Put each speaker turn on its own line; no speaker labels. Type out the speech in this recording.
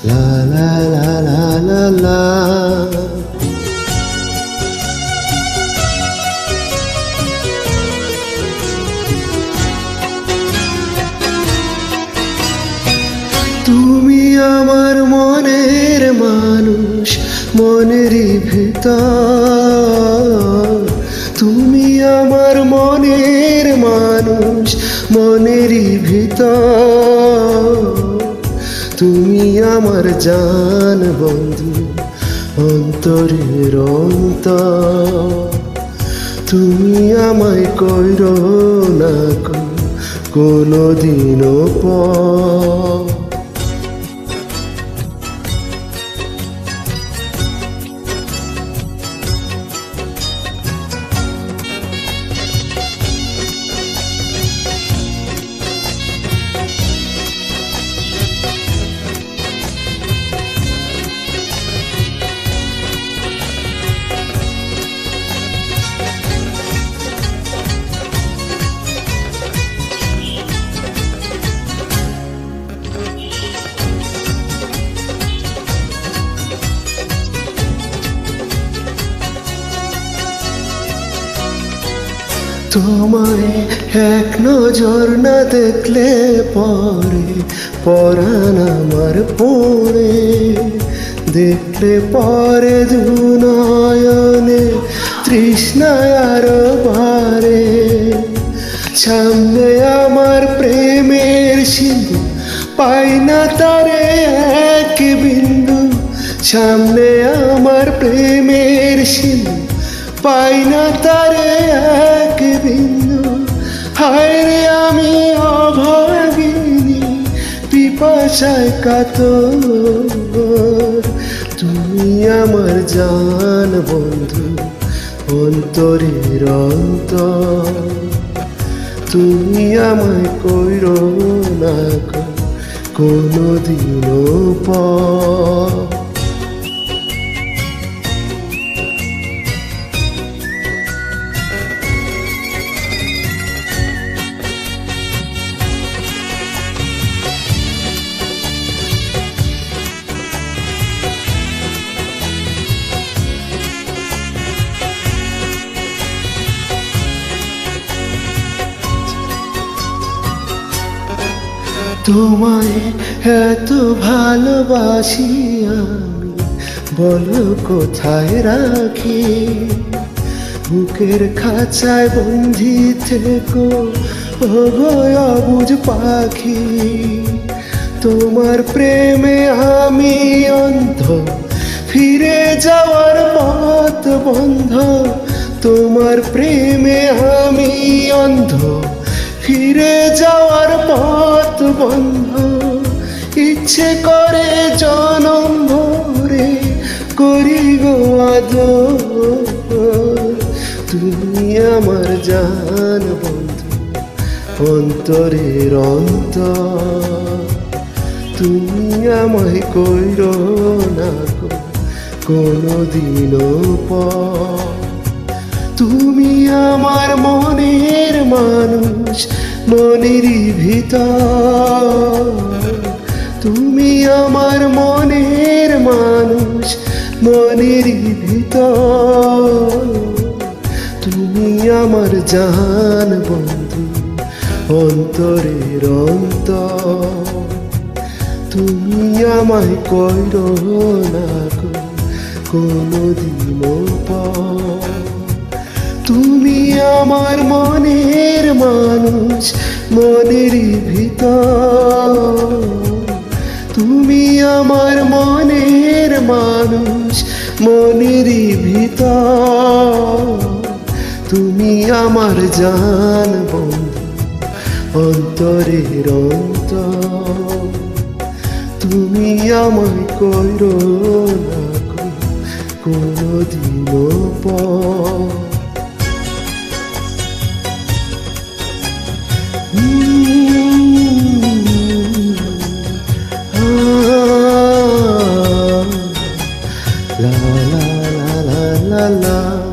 লা লা লা লা লা লা। তুমি আমার মনের মানুষ, মনেরই ভিতর। তুমি আমার মনের মানুষ, মনেরই ভিতর। তুমি আমার জান বন্ধু, অন্তরের অন্তর। তুমি আমায় কইরো না কোনোদিনও পর। তোমায় এক নজর না দেখলে পরে পরাণ আমার পড়ে। দেখলে পরে দুনয়নে তৃষ্ণায় আরো বাড়ে। সামনে আমার প্রেমের সিন্ধু, পাই না তারে এক বিন্দু। সামনে আমার প্রেমের সিন্ধু, পাই না তারে এক বিন্দু। হায় রে আমি অভাগিনী, পিপাসায় কাতর। তুমি আমার জান বন্ধু, অন্তরের অন্তর। তুমি আমায় কইরো না কোনোদিনও পর। তোমায় এত ভালোবাসি আমি, বলো কোথায় রাখি। বুকের খাঁচায় বন্দি থেকো ওগো অবুঝ পাখি। তোমার প্রেমে আমি অন্ধ, ফিরে যাওয়ার পথ বন্ধ। তোমার প্রেমে আমি অন্ধ, ফিরে যাওয়ার পথ বন্ধ। ইচ্ছে করে জনম ভরে করি গো আদর। তুমি আমার জান বন্ধু, অন্তরের অন্তর। তুমি আমায় কইরো না কোনোদিনও পর। তুমি আমার মনের মানুষ, মনেরই ভিতর। তুমি আমার মনের মানুষ, মনেরই ভিতর। তুমি আমার জান বন্ধু, অন্তরের অন্তর। তুমি আমায় কইরো না কোনোদিনও পর। তুমি আমার মনের মানুষ, মনেরই ভিতর। তুমি আমার মনের মানুষ, মনেরই ভিতর। তুমি আমার জান বন্ধু, অন্তরের অন্তর। তুমি আমায় কইরো না কোনোদিনও পর। La la la la la la.